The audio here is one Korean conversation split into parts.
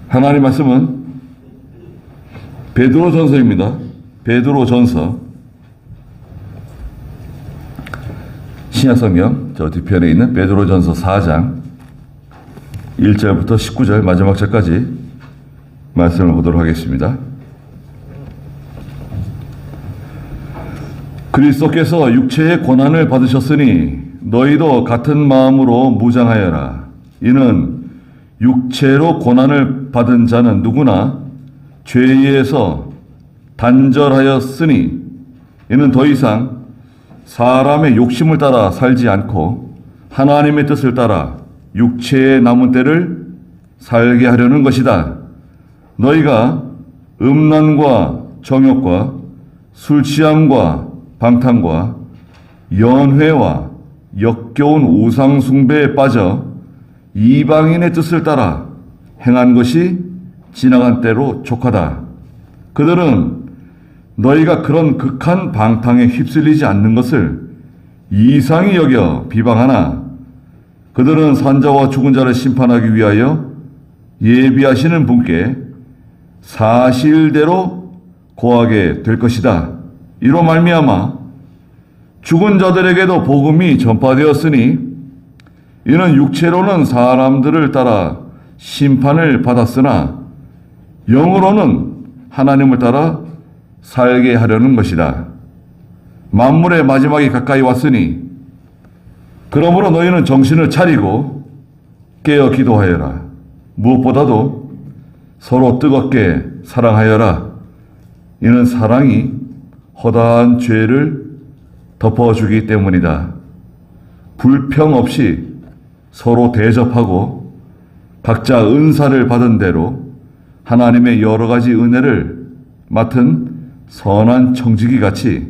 하나님 말씀은 베드로전서입니다. 베드로전서 신약성경 저 뒤편에 있는 베드로전서 4장 1절부터 19절 마지막 절까지 말씀을 보도록 하겠습니다. 그리스도께서 육체의 고난을 받으셨으니 너희도 같은 마음으로 무장하여라. 이는 육체로 고난을 받은 자는 누구나 죄에서 단절하였으니 이는 더 이상 사람의 욕심을 따라 살지 않고 하나님의 뜻을 따라 육체의 남은 때를 살게 하려는 것이다. 너희가 음란과 정욕과 술 취함과 방탕과 연회와 역겨운 우상 숭배에 빠져 이방인의 뜻을 따라 행한 것이 지나간 때로 족하다. 그들은 너희가 그런 극한 방탕에 휩쓸리지 않는 것을 이상히 여겨 비방하나 그들은 산자와 죽은 자를 심판하기 위하여 예비하시는 분께 사실대로 고하게 될 것이다. 이로 말미암아 죽은 자들에게도 복음이 전파되었으니 이는 육체로는 사람들을 따라 심판을 받았으나 영으로는 하나님을 따라 살게 하려는 것이다. 만물의 마지막이 가까이 왔으니 그러므로 너희는 정신을 차리고 깨어 기도하여라. 무엇보다도 서로 뜨겁게 사랑하여라. 이는 사랑이 허다한 죄를 덮어주기 때문이다. 불평 없이 서로 대접하고 각자 은사를 받은 대로 하나님의 여러 가지 은혜를 맡은 선한 청지기 같이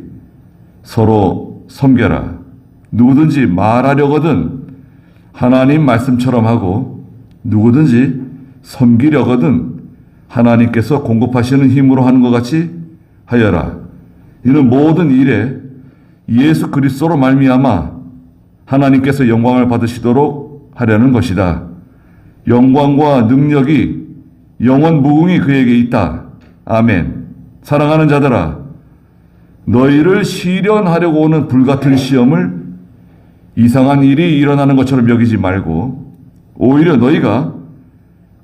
서로 섬겨라. 누구든지 말하려거든 하나님 말씀처럼 하고 누구든지 섬기려거든 하나님께서 공급하시는 힘으로 하는 것 같이 하여라. 이는 모든 일에 예수 그리스도로 말미암아 하나님께서 영광을 받으시도록 하려는 것이다. 영광과 능력이 영원 무궁히 그에게 있다. 아멘. 사랑하는 자들아, 너희를 시련하려고 오는 불같은 시험을 이상한 일이 일어나는 것처럼 여기지 말고 오히려 너희가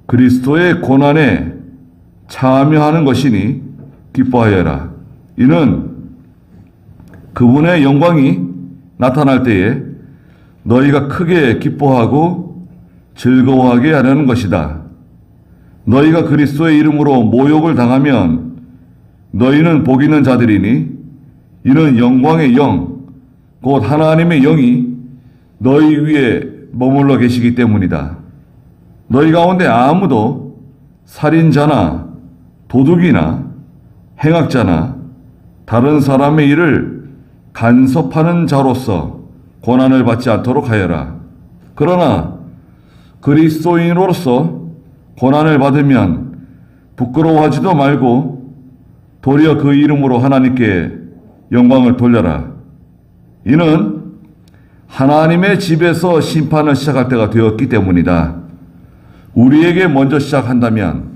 그리스도의 고난에 참여하는 것이니 기뻐하여라. 이는 그분의 영광이 나타날 때에 너희가 크게 기뻐하고 즐거워하게 하려는 것이다. 너희가 그리스도의 이름으로 모욕을 당하면 너희는 복 있는 자들이니 이는 영광의 영, 곧 하나님의 영이 너희 위에 머물러 계시기 때문이다. 너희 가운데 아무도 살인자나 도둑이나 행악자나 다른 사람의 일을 간섭하는 자로서 고난을 받지 않도록 하여라. 그러나 그리스도인으로서 고난을 받으면 부끄러워하지도 말고 도리어 그 이름으로 하나님께 영광을 돌려라. 이는 하나님의 집에서 심판을 시작할 때가 되었기 때문이다. 우리에게 먼저 시작한다면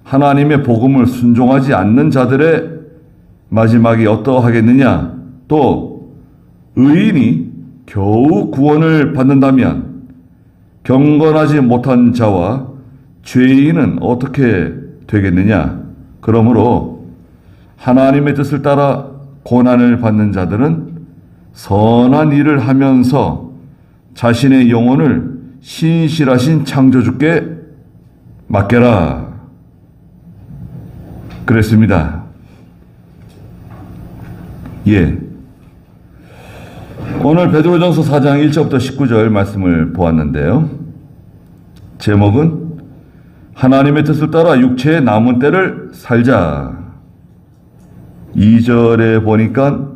하나님의 복음을 순종하지 않는 자들의 마지막이 어떠하겠느냐? 또 의인이 겨우 구원을 받는다면 경건하지 못한 자와 죄인은 어떻게 되겠느냐? 그러므로 하나님의 뜻을 따라 고난을 받는 자들은 선한 일을 하면서 자신의 영혼을 신실하신 창조주께 맡겨라. 그랬습니다. 예. 오늘 베드로전서 4장 1절부터 19절 말씀을 보았는데요. 제목은 하나님의 뜻을 따라 육체의 남은 때를 살자. 2절에 보니까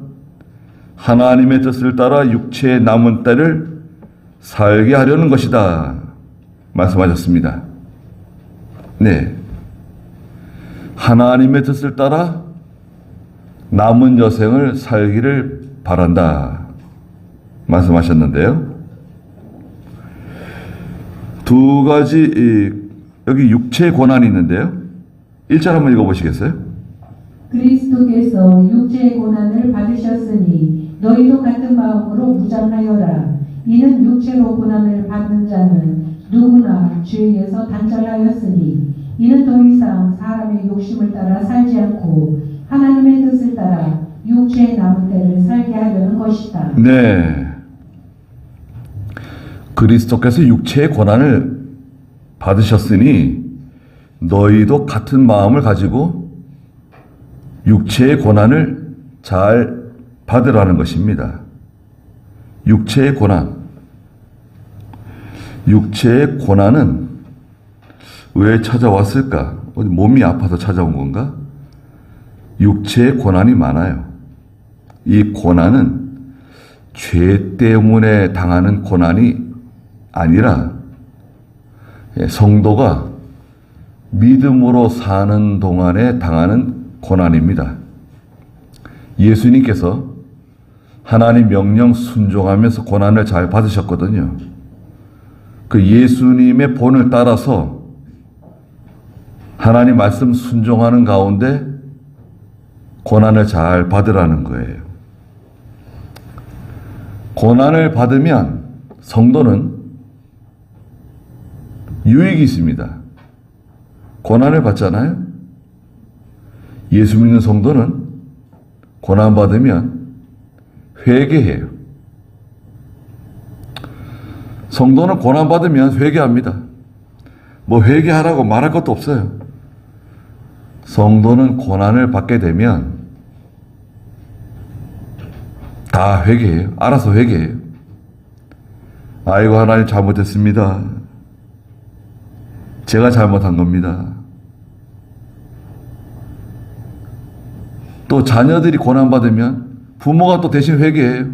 하나님의 뜻을 따라 육체의 남은 때를 살게 하려는 것이다 말씀하셨습니다. 네. 하나님의 뜻을 따라 남은 여생을 살기를 바란다 말씀하셨는데요. 두 가지 여기 육체의 고난이 있는데요. 1절 한번 읽어보시겠어요? 그리스도께서 육체의 고난을 받으셨으니 너희도 같은 마음으로 무장하여라. 이는 육체로 고난을 받는 자는 누구나 죄에서 단절하였으니 이는 더 이상 사람의 욕심을 따라 살지 않고 하나님의 뜻을 따라 육체의 남은 때를 살게 하려는 것이다. 네. 그리스도께서 육체의 고난을 받으셨으니 너희도 같은 마음을 가지고 육체의 고난을 잘 받으라는 것입니다. 육체의 고난. 육체의 고난은 왜 찾아왔을까? 몸이 아파서 찾아온 건가? 육체의 고난이 많아요. 이 고난은 죄 때문에 당하는 고난이 아니라 성도가 믿음으로 사는 동안에 당하는 고난입니다. 예수님께서 하나님 명령 순종하면서 고난을 잘 받으셨거든요. 그 예수님의 본을 따라서 하나님 말씀 순종하는 가운데 고난을 잘 받으라는 거예요. 고난을 받으면 성도는 유익이 있습니다. 고난을 받잖아요. 예수 믿는 성도는 고난 받으면 회개해요. 성도는 고난 받으면 회개합니다. 뭐 회개하라고 말할 것도 없어요. 성도는 고난을 받게 되면 다 회개해요. 알아서 회개해요. 아이고 하나님 잘못했습니다. 제가 잘못한 겁니다. 또 자녀들이 고난받으면 부모가 또 대신 회개해요.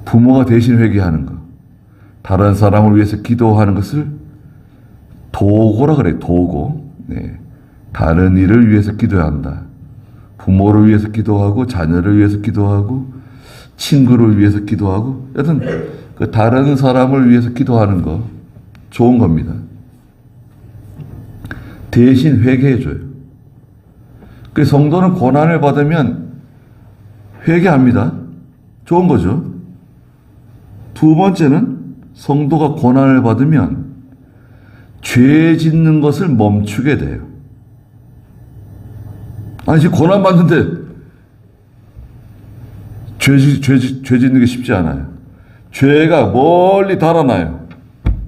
부모가 대신 회개하는 거. 다른 사람을 위해서 기도하는 것을 도고라 그래요. 도고. 네. 다른 일을 위해서 기도해야 한다. 부모를 위해서 기도하고 자녀를 위해서 기도하고 친구를 위해서 기도하고 여튼 그 다른 사람을 위해서 기도하는 거 좋은 겁니다. 대신 회개해줘요. 그 성도는 고난을 받으면 회개합니다. 좋은 거죠. 두 번째는 성도가 고난을 받으면 죄 짓는 것을 멈추게 돼요. 아니 지금 고난 받는데 죄 짓는 게 쉽지 않아요. 죄가 멀리 달아나요.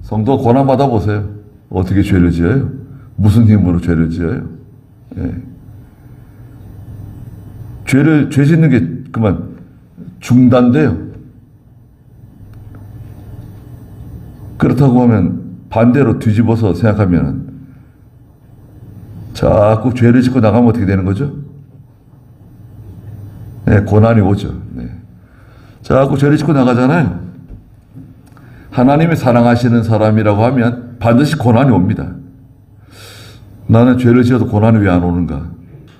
성도가 고난 받아보세요. 어떻게 죄를 지어요? 무슨 힘으로 죄를 지어요? 예. 죄 짓는 게 그만 중단돼요. 그렇다고 하면 반대로 뒤집어서 생각하면 자꾸 죄를 짓고 나가면 어떻게 되는 거죠? 네, 고난이 오죠. 네. 자꾸 죄를 짓고 나가잖아요. 하나님이 사랑하시는 사람이라고 하면 반드시 고난이 옵니다. 나는 죄를 지어도 고난이 왜 안 오는가?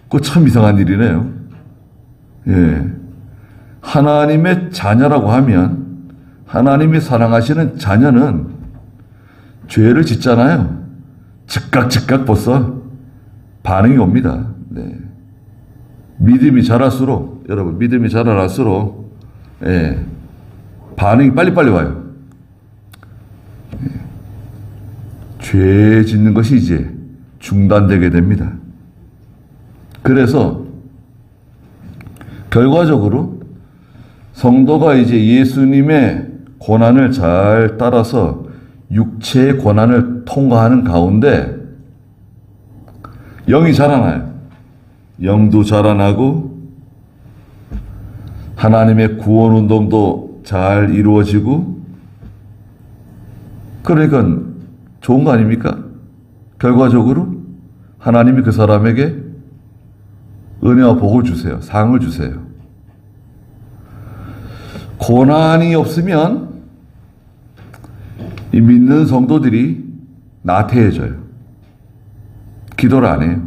그거 참 이상한 일이네요. 예. 하나님의 자녀라고 하면 하나님이 사랑하시는 자녀는 죄를 짓잖아요. 즉각 벌써 반응이 옵니다. 네. 믿음이 자랄수록 여러분 믿음이 자랄수록 예. 반응이 빨리빨리 와요. 예. 죄 짓는 것이 이제 중단되게 됩니다. 그래서 결과적으로 성도가 이제 예수님의 고난을 잘 따라서 육체의 고난을 통과하는 가운데 영이 자라나요. 영도 자라나고 하나님의 구원 운동도 잘 이루어지고 그러니까 좋은 거 아닙니까? 결과적으로 하나님이 그 사람에게 은혜와 복을 주세요. 상을 주세요. 고난이 없으면 이 믿는 성도들이 나태해져요. 기도를 안 해요.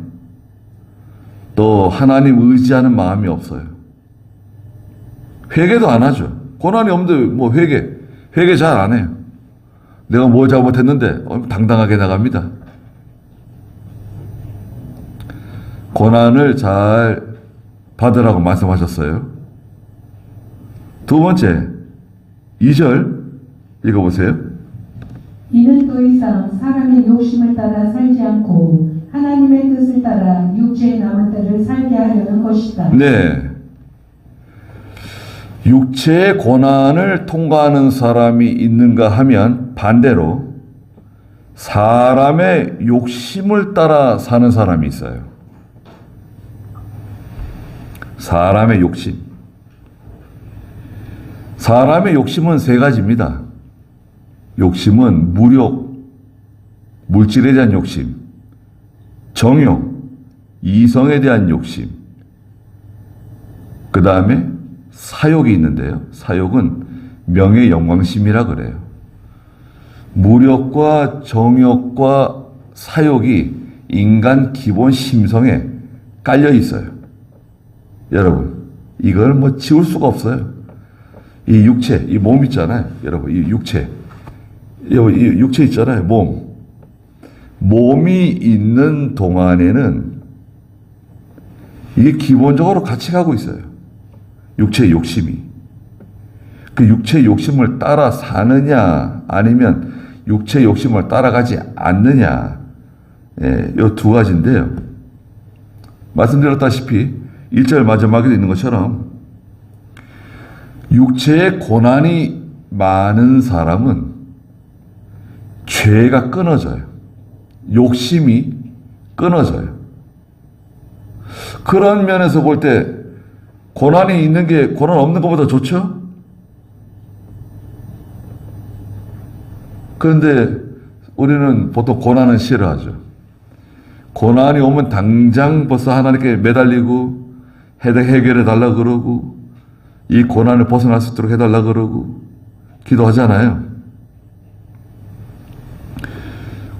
또 하나님 의지하는 마음이 없어요. 회개도 안 하죠. 고난이 없는데 뭐 회개 잘 안 해요. 내가 뭐 잘못했는데 당당하게 나갑니다. 고난을 잘 받으라고 말씀하셨어요. 두 번째, 2절 읽어보세요. 이는 더 이상 사람의 욕심을 따라 살지 않고 하나님의 뜻을 따라 육체의 남은 때를 살게 하려는 것이다. 네. 육체의 고난을 통과하는 사람이 있는가 하면 반대로 사람의 욕심을 따라 사는 사람이 있어요. 사람의 욕심. 사람의 욕심은 세 가지입니다. 욕심은 무력, 물질에 대한 욕심, 정욕, 이성에 대한 욕심, 그 다음에 사욕이 있는데요. 사욕은 명예 영광심이라 그래요. 무력과 정욕과 사욕이 인간 기본 심성에 깔려 있어요. 여러분, 이걸 뭐 지울 수가 없어요. 이 육체, 이 몸 있잖아요. 여러분, 이 육체. 이 육체 있잖아요. 몸. 몸이 있는 동안에는 이게 기본적으로 같이 가고 있어요. 육체의 욕심이. 그 육체의 욕심을 따라 사느냐, 아니면 육체의 욕심을 따라가지 않느냐. 예, 이 두 가지인데요. 말씀드렸다시피 1절 마지막에 있는 것처럼 육체의 고난이 많은 사람은 죄가 끊어져요. 욕심이 끊어져요. 그런 면에서 볼 때 고난이 있는 게 고난 없는 것보다 좋죠? 그런데 우리는 보통 고난은 싫어하죠. 고난이 오면 당장 벌써 하나님께 매달리고 해결해 달라 그러고 이 고난을 벗어날 수 있도록 해달라 그러고 기도하잖아요.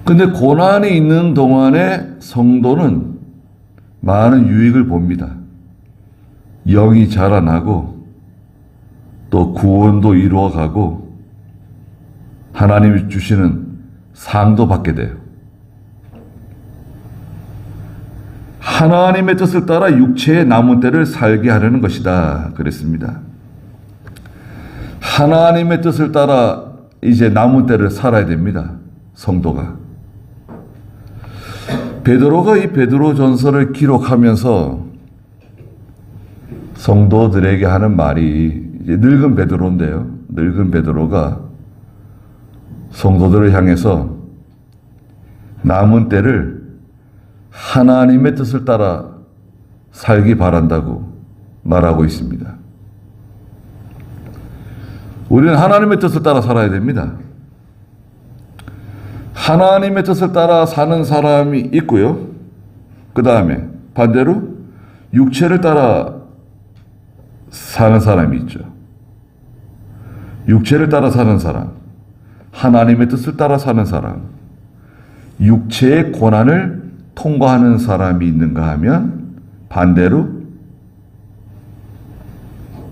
근데 고난이 있는 동안에 성도는 많은 유익을 봅니다. 영이 자라나고 또 구원도 이루어가고 하나님이 주시는 상도 받게 돼요. 하나님의 뜻을 따라 육체의 남은 때를 살게 하려는 것이다. 그랬습니다. 하나님의 뜻을 따라 이제 남은 때를 살아야 됩니다. 성도가. 베드로가 이 베드로 전서를 기록하면서 성도들에게 하는 말이 이제 늙은 베드로인데요. 늙은 베드로가 성도들을 향해서 남은 때를 하나님의 뜻을 따라 살기 바란다고 말하고 있습니다. 우리는 하나님의 뜻을 따라 살아야 됩니다. 하나님의 뜻을 따라 사는 사람이 있고요. 그 다음에 반대로 육체를 따라 사는 사람이 있죠. 육체를 따라 사는 사람, 하나님의 뜻을 따라 사는 사람, 육체의 고난을 통과하는 사람이 있는가 하면 반대로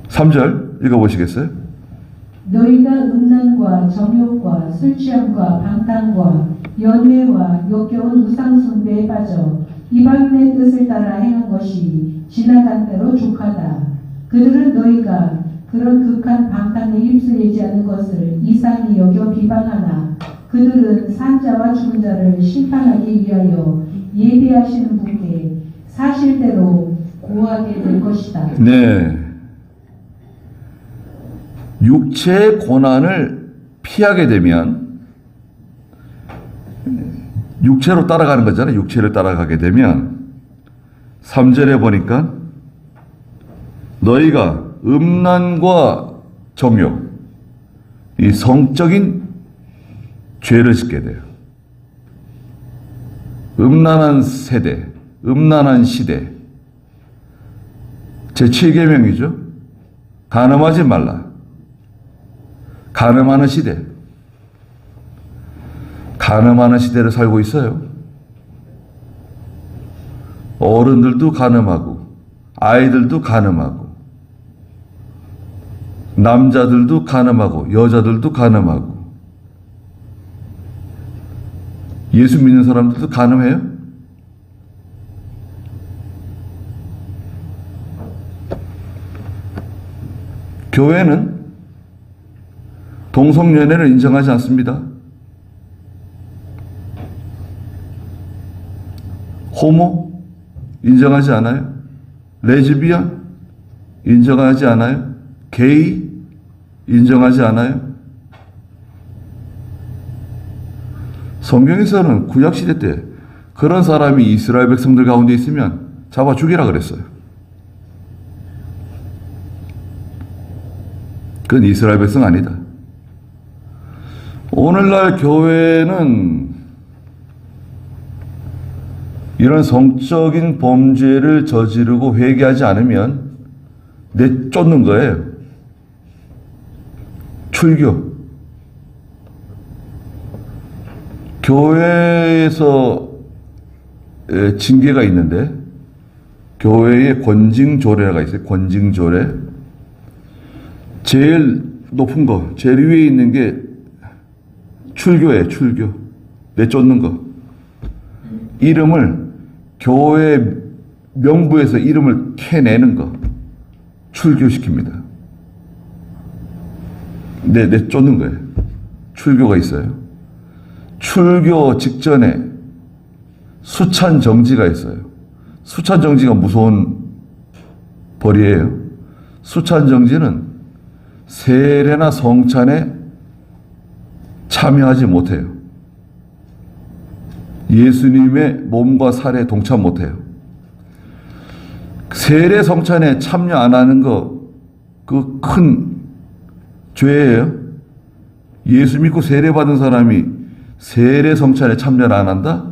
3절 읽어보시겠어요? 너희가 음란과 정욕과 술취함과 방탕과 연회와 역겨운 우상 숭배에 빠져 이방인의 뜻을 따라 행한 것이 지나간 대로 족하다. 그들은 너희가 그런 극한 방탕에 휩쓸리지 않은 것을 이상히 여겨 비방하나 그들은 산자와 죽은 자를 심판하기 위하여 예비하시는 분께 사실대로 고하게 될 것이다. 네. 육체의 고난을 피하게 되면 육체로 따라가는 거잖아요. 육체를 따라가게 되면 3절에 보니까 너희가 음란과 정욕, 이 성적인 죄를 짓게 돼요. 음란한 세대, 음란한 시대. 제7계명이죠. 간음하지 말라. 간음하는 시대. 간음하는 시대를 살고 있어요. 어른들도 간음하고, 아이들도 간음하고, 남자들도 간음하고, 여자들도 간음하고, 예수 믿는 사람들도 가늠해요? 교회는 동성연애를 인정하지 않습니다. 호모 인정하지 않아요. 레즈비언 인정하지 않아요. 게이 인정하지 않아요. 성경에서는 구약시대 때 그런 사람이 이스라엘 백성들 가운데 있으면 잡아 죽이라 그랬어요. 그건 이스라엘 백성 아니다. 오늘날 교회는 이런 성적인 범죄를 저지르고 회개하지 않으면 내쫓는 거예요. 출교. 교회에서 징계가 있는데 교회에 권징조례가 있어요. 권징조례. 제일 높은 거, 제일 위에 있는 게 출교예요. 출교. 내쫓는 거. 이름을 교회 명부에서 이름을 캐내는 거. 출교시킵니다. 내쫓는 거예요. 출교가 있어요. 출교 직전에 수찬 정지가 있어요. 수찬 정지가 무서운 벌이에요. 수찬 정지는 세례나 성찬에 참여하지 못해요. 예수님의 몸과 살에 동참 못해요. 세례 성찬에 참여 안 하는 거, 그 큰 죄예요. 예수 믿고 세례 받은 사람이 세례 성찬에 참여를 안 한다?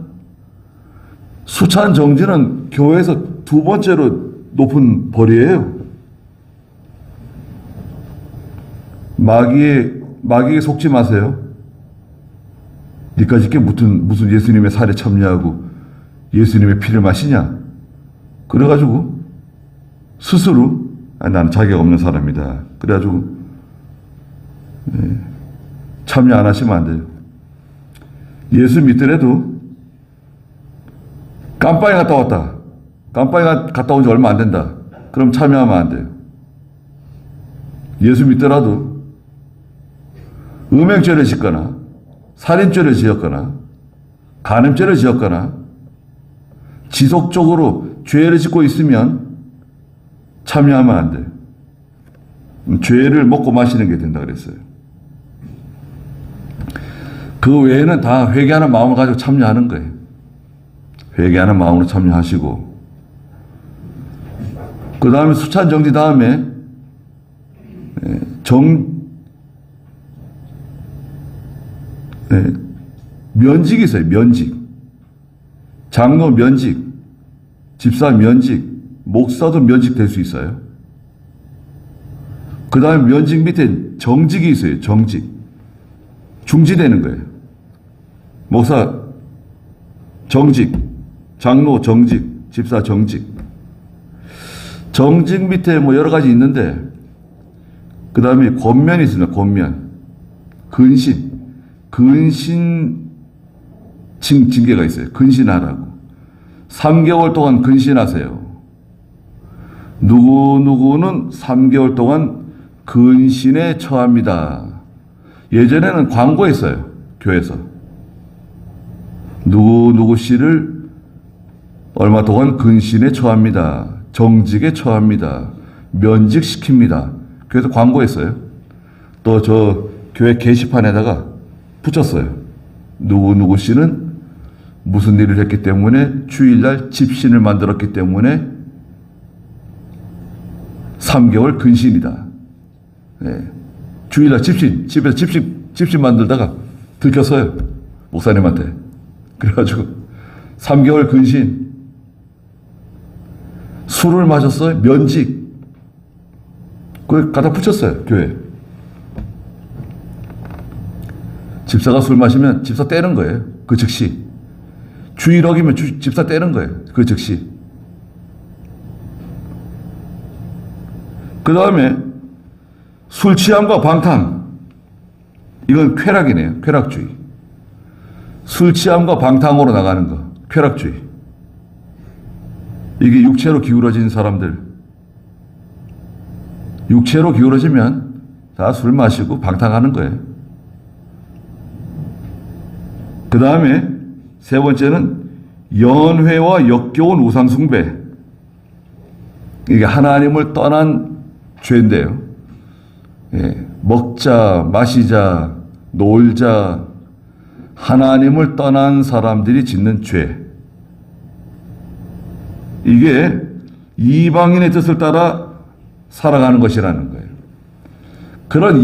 수찬 정지는 교회에서 두 번째로 높은 벌이에요. 마귀에 속지 마세요. 니까짓 게 무슨 예수님의 살에 참여하고 예수님의 피를 마시냐? 그래가지고 스스로 나는 자격 없는 사람이다. 그래가지고 참여 안 하시면 안 돼요. 예수 믿더라도 깜빵에 갔다 왔다. 깜빵에 갔다 온 지 얼마 안 된다. 그럼 참여하면 안 돼요. 예수 믿더라도 음행죄를 짓거나 살인죄를 지었거나 간음죄를 지었거나 지속적으로 죄를 짓고 있으면 참여하면 안 돼요. 죄를 먹고 마시는 게 된다 그랬어요. 그 외에는 다 회개하는 마음을 가지고 참여하는 거예요. 회개하는 마음으로 참여하시고 그 다음에 수찬 정지 다음에 면직이 있어요. 면직. 장로 면직, 집사 면직, 목사도 면직 될 수 있어요. 그 다음에 면직 밑에 정직이 있어요. 정직. 중지되는 거예요. 목사 정직, 장로 정직, 집사 정직. 정직 밑에 뭐 여러 가지 있는데 그 다음에 권면이 있습니다. 권면. 근신 징계가 있어요. 근신하라고. 3개월 동안 근신하세요. 누구누구는 3개월 동안 근신에 처합니다. 예전에는 광고했어요. 교회에서. 누구누구 씨를 얼마 동안 근신에 처합니다. 정직에 처합니다. 면직시킵니다. 그래서 광고했어요. 또 저 교회 게시판에다가 붙였어요. 누구누구 씨는 무슨 일을 했기 때문에 주일날 집신을 만들었기 때문에 3개월 근신이다. 네. 주일날 집에서 집신 만들다가 들켰어요. 목사님한테. 그래가지고 3개월 근신. 술을 마셨어요. 면직. 그걸 갖다 붙였어요. 교회. 집사가 술 마시면 집사 떼는 거예요. 그 즉시. 주일 어기면 집사 떼는 거예요. 그 즉시. 그 다음에 술 취함과 방탕. 이건 쾌락이네요. 쾌락주의. 술 취함과 방탕으로 나가는 거, 쾌락주의. 이게 육체로 기울어진 사람들. 육체로 기울어지면 다 술 마시고 방탕하는 거예요. 그 다음에 세 번째는 연회와 역겨운 우상숭배. 이게 하나님을 떠난 죄인데요. 예, 먹자, 마시자, 놀자, 하나님을 떠난 사람들이 짓는 죄. 이게 이방인의 뜻을 따라 살아가는 것이라는 거예요. 그런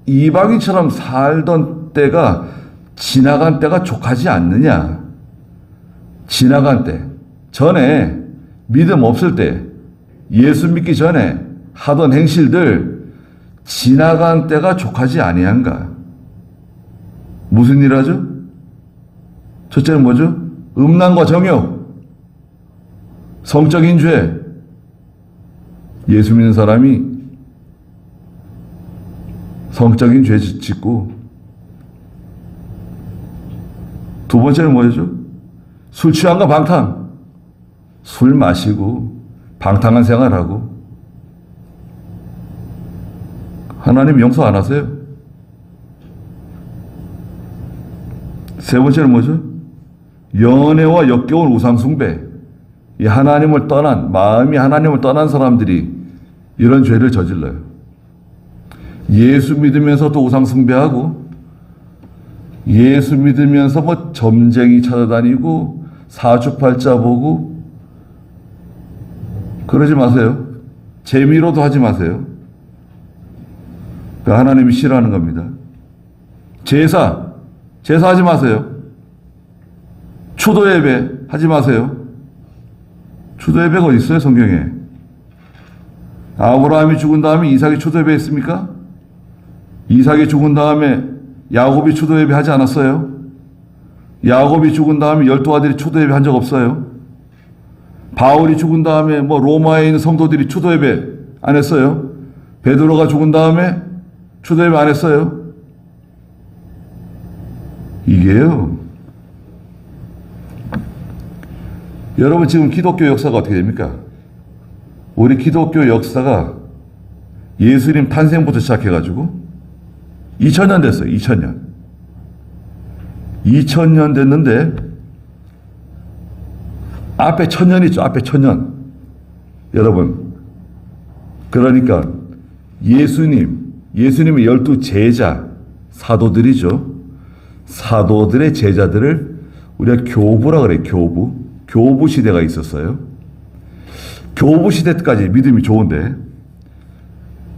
이방인처럼 살던 때가 지나간 때가 족하지 않느냐. 지나간 때. 전에 믿음 없을 때, 예수 믿기 전에 하던 행실들 지나간 때가 족하지 아니한가. 무슨 일 하죠? 첫째는 뭐죠? 음란과 정욕, 성적인 죄. 예수 믿는 사람이 성적인 죄 짓고, 두 번째는 뭐죠? 술 취함과 방탕. 술 마시고 방탕한 생활하고. 하나님 용서 안 하세요. 세 번째는 뭐죠? 연애와 역겨운 우상숭배. 이 하나님을 떠난, 마음이 하나님을 떠난 사람들이 이런 죄를 저질러요. 예수 믿으면서도 우상숭배하고, 예수 믿으면서 뭐 점쟁이 찾아다니고, 사주팔자 보고, 그러지 마세요. 재미로도 하지 마세요. 하나님이 싫어하는 겁니다. 제사 하지 마세요. 초도 예배 하지 마세요. 초도 예배가 어디 있어요, 성경에? 아브라함이 죽은 다음에 이삭이 초도 예배 했습니까? 이삭이 죽은 다음에 야곱이 초도 예배 하지 않았어요? 야곱이 죽은 다음에 12아들이 초도 예배 한 적 없어요? 바울이 죽은 다음에 뭐 로마에 있는 성도들이 초도 예배 안 했어요? 베드로가 죽은 다음에 초도 예배 안 했어요? 이게요. 여러분, 지금 기독교 역사가 어떻게 됩니까? 우리 기독교 역사가 예수님 탄생부터 시작해가지고 2000년 됐어요. 2000년. 2000년 됐는데 앞에 1000년 있죠. 앞에 1000년. 여러분, 그러니까 예수님의 12 제자, 사도들이죠. 사도들의 제자들을 우리가 교부라 그래요. 교부 시대가 있었어요. 교부 시대 때까지 믿음이 좋은데,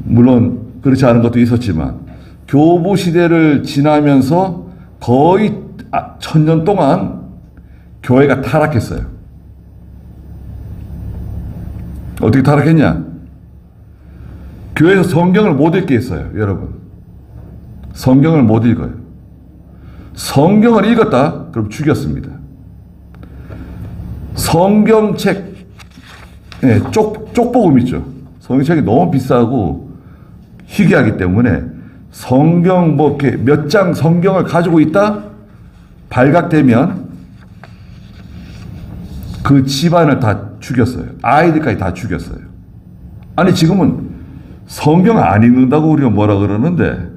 물론 그렇지 않은 것도 있었지만, 교부 시대를 지나면서 거의 1000년 동안 교회가 타락했어요. 어떻게 타락했냐? 교회에서 성경을 못 읽게 했어요, 여러분. 성경을 못 읽어요. 성경을 읽었다? 그럼 죽였습니다. 성경책, 네, 쪽복음 있죠. 성경책이 너무 비싸고 희귀하기 때문에 성경 뭐 이렇게 몇 장 성경을 가지고 있다? 발각되면 그 집안을 다 죽였어요. 아이들까지 다 죽였어요. 아니, 지금은 성경 안 읽는다고 우리가 뭐라 그러는데,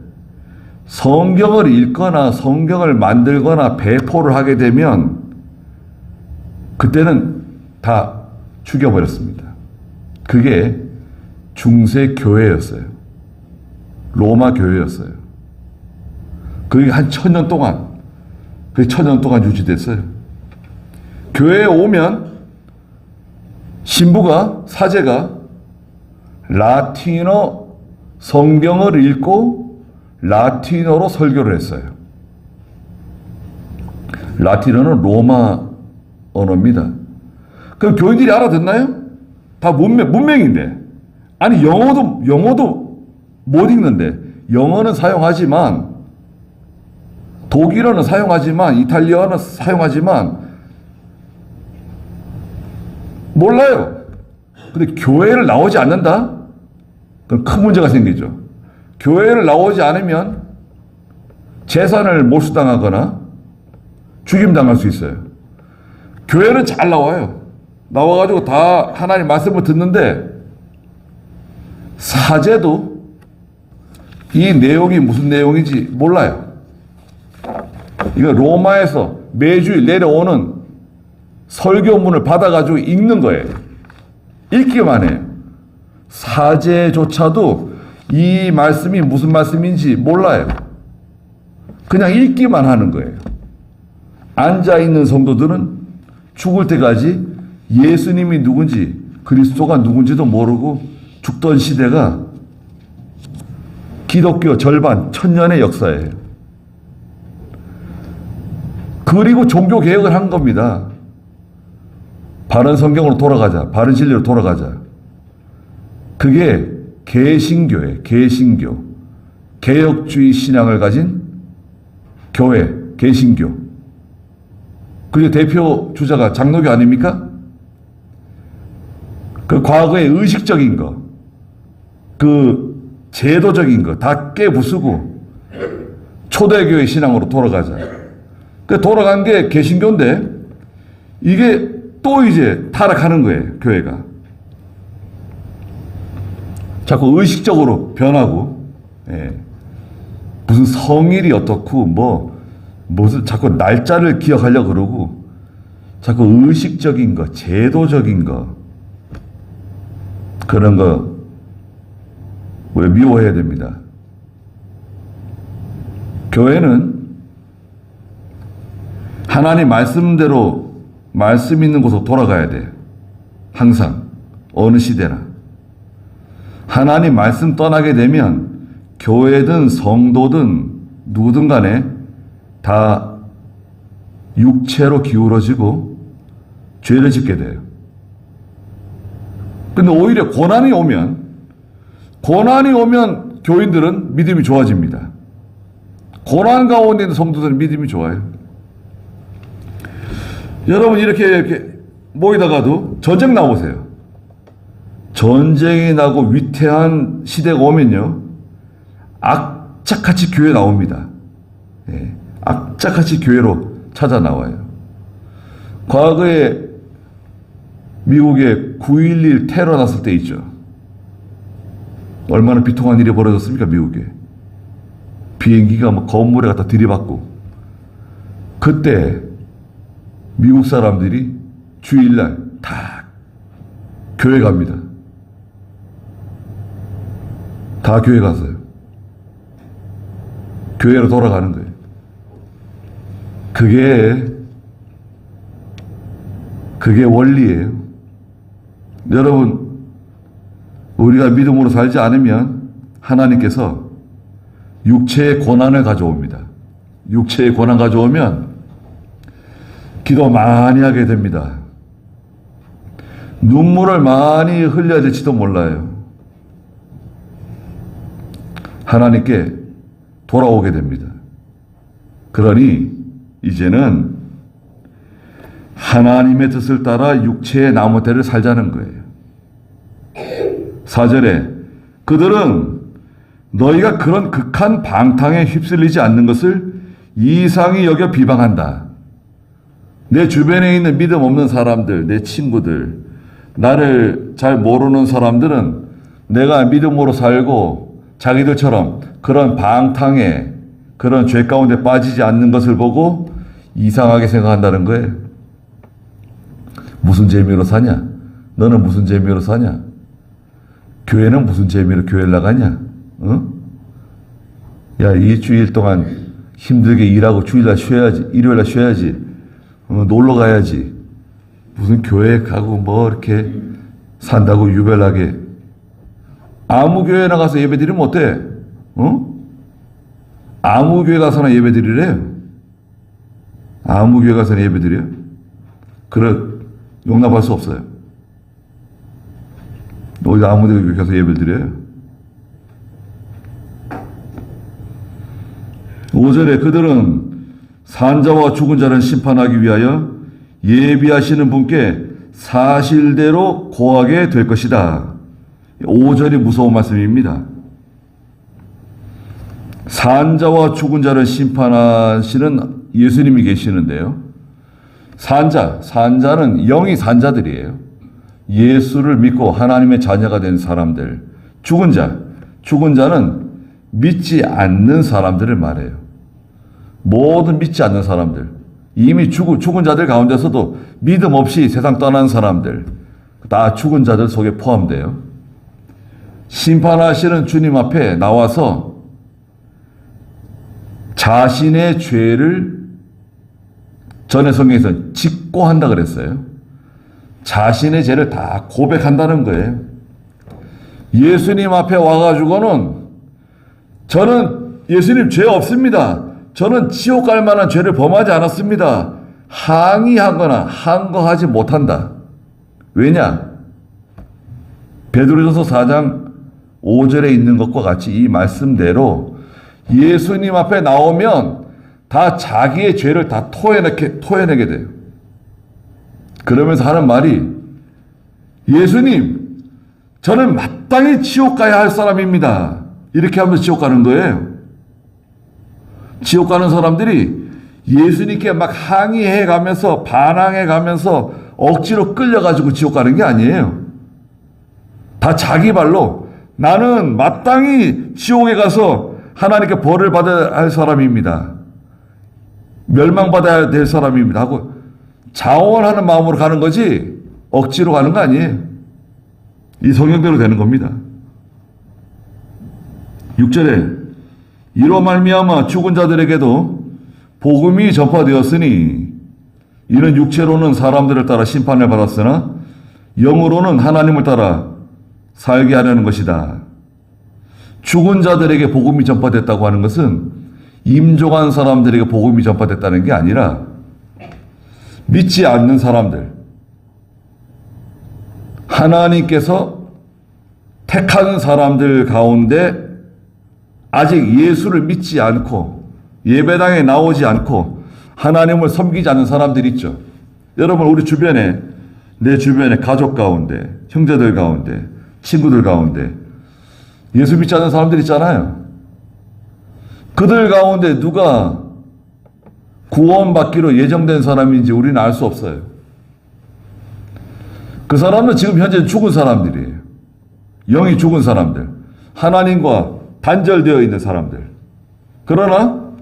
성경을 읽거나 성경을 만들거나 배포를 하게 되면 그때는 다 죽여버렸습니다. 그게 중세 교회였어요. 로마 교회였어요. 그게 한 1000년 동안, 그게 1000년 동안 유지됐어요. 교회에 오면 신부가, 사제가 라틴어 성경을 읽고 라틴어로 설교를 했어요. 라틴어는 로마 언어입니다. 그럼 교인들이 알아듣나요? 다 문맹인데. 아니, 영어도 못 읽는데, 영어는 사용하지만, 독일어는 사용하지만, 이탈리아어는 사용하지만, 몰라요. 근데 교회를 나오지 않는다? 그럼 큰 문제가 생기죠. 교회를 나오지 않으면 재산을 몰수당하거나 죽임당할 수 있어요. 교회는 잘 나와요. 나와가지고 다 하나님 말씀을 듣는데 사제도 이 내용이 무슨 내용인지 몰라요. 이거 로마에서 매주일 내려오는 설교문을 받아가지고 읽는 거예요. 읽기만 해요. 사제조차도 이 말씀이 무슨 말씀인지 몰라요. 그냥 읽기만 하는 거예요. 앉아있는 성도들은 죽을 때까지 예수님이 누군지 그리스도가 누군지도 모르고 죽던 시대가 기독교 절반 1000년의 역사예요. 그리고 종교개혁을 한 겁니다. 바른 성경으로 돌아가자. 바른 진리로 돌아가자. 그게 개신교예요. 개신교. 개혁주의 신앙을 가진 교회, 개신교. 그게 대표 주자가 장로교 아닙니까? 그 과거의 의식적인 거, 그 제도적인 거 다 깨부수고 초대교회 신앙으로 돌아가자. 그 돌아간 게 개신교인데 이게 또 이제 타락하는 거예요, 교회가. 자꾸 의식적으로 변하고, 예. 무슨 성일이 어떻고, 무슨 자꾸 날짜를 기억하려고 그러고, 자꾸 의식적인 거, 제도적인 거, 그런 거, 왜 미워해야 됩니다. 교회는 하나님 말씀대로 말씀 있는 곳으로 돌아가야 돼. 항상. 어느 시대나. 하나님 말씀 떠나게 되면 교회든 성도든 누구든 간에 다 육체로 기울어지고 죄를 짓게 돼요. 근데 오히려 고난이 오면 교인들은 믿음이 좋아집니다. 고난 가운데 있는 성도들은 믿음이 좋아요. 여러분 이렇게 모이다가도 전쟁 나오세요. 전쟁이 나고 위태한 시대가 오면요. 악착같이 교회 나옵니다. 예, 악착같이 교회로 찾아 나와요. 과거에 미국에 9.11 테러 났을 때 있죠. 얼마나 비통한 일이 벌어졌습니까, 미국에. 비행기가 건물에 갖다 들이받고. 그때 미국 사람들이 주일날 다 교회 갑니다. 다 교회 갔어요. 교회로 돌아가는 거예요. 그게 원리예요. 여러분, 우리가 믿음으로 살지 않으면 하나님께서 육체의 고난을 가져옵니다. 육체의 고난 가져오면 기도 많이 하게 됩니다. 눈물을 많이 흘려야 될지도 몰라요. 하나님께 돌아오게 됩니다. 그러니 이제는 하나님의 뜻을 따라 육체의 나무대를 살자는 거예요. 4절에 그들은 너희가 그런 극한 방탕에 휩쓸리지 않는 것을 이상히 여겨 비방한다. 내 주변에 있는 믿음 없는 사람들, 내 친구들, 나를 잘 모르는 사람들은 내가 믿음으로 살고 자기들처럼 그런 방탕에 그런 죄 가운데 빠지지 않는 것을 보고 이상하게 생각한다는 거예요. 무슨 재미로 사냐? 너는 무슨 재미로 사냐? 교회는 무슨 재미로 교회를 나가냐? 어? 야, 이 주일 동안 힘들게 일하고 주일날 쉬어야지. 일요일날 쉬어야지. 놀러 가야지. 무슨 교회 가고 이렇게 산다고 유별나게. 아무 교회 나가서 예배 드리면 어때? 어? 아무 교회 가서나 예배 드리래요. 아무 교회 가서나 예배 드려요. 용납할 수 없어요. 어디 아무 데 가서 예배 드려요. 5절에 그들은 산자와 죽은 자를 심판하기 위하여 예비하시는 분께 사실대로 고하게 될 것이다. 5절이 무서운 말씀입니다. 산자와 죽은 자를 심판하시는 예수님이 계시는데요. 산자는 영이 산자들이에요. 예수를 믿고 하나님의 자녀가 된 사람들. 죽은 자는 믿지 않는 사람들을 말해요. 모든 믿지 않는 사람들. 이미 죽은 자들 가운데서도 믿음 없이 세상 떠난 사람들. 다 죽은 자들 속에 포함돼요. 심판하시는 주님 앞에 나와서 자신의 죄를 전에 성경에서 직고한다 그랬어요. 자신의 죄를 다 고백한다는 거예요. 예수님 앞에 와가지고는 저는 예수님 죄 없습니다. 저는 지옥 갈 만한 죄를 범하지 않았습니다. 항의하거나 항거하지 못한다. 왜냐? 베드로전서 4장 5절에 있는 것과 같이 이 말씀대로 예수님 앞에 나오면 다 자기의 죄를 다 토해내게 돼요. 그러면서 하는 말이 예수님, 저는 마땅히 지옥 가야 할 사람입니다. 이렇게 하면서 지옥 가는 거예요. 지옥 가는 사람들이 예수님께 막 항의해 가면서 반항해 가면서 억지로 끌려가지고 지옥 가는 게 아니에요. 다 자기 발로 나는 마땅히 지옥에 가서 하나님께 벌을 받아야 할 사람입니다. 멸망받아야 될 사람입니다. 하고 자원하는 마음으로 가는 거지 억지로 가는 거 아니에요. 이 성경대로 되는 겁니다. 6절에 이로 말미암아 죽은 자들에게도 복음이 전파되었으니 이는 육체로는 사람들을 따라 심판을 받았으나 영으로는 하나님을 따라 살게 하려는 것이다. 죽은 자들에게 복음이 전파됐다고 하는 것은 임종한 사람들에게 복음이 전파됐다는 게 아니라 믿지 않는 사람들, 하나님께서 택한 사람들 가운데 아직 예수를 믿지 않고 예배당에 나오지 않고 하나님을 섬기지 않는 사람들 있죠. 여러분 우리 주변에 내 주변에 가족 가운데 형제들 가운데 친구들 가운데 예수 믿지 않는 사람들 있잖아요. 그들 가운데 누가 구원받기로 예정된 사람인지 우리는 알 수 없어요. 그 사람은 지금 현재 죽은 사람들이에요. 영이 죽은 사람들. 하나님과 단절되어 있는 사람들. 그러나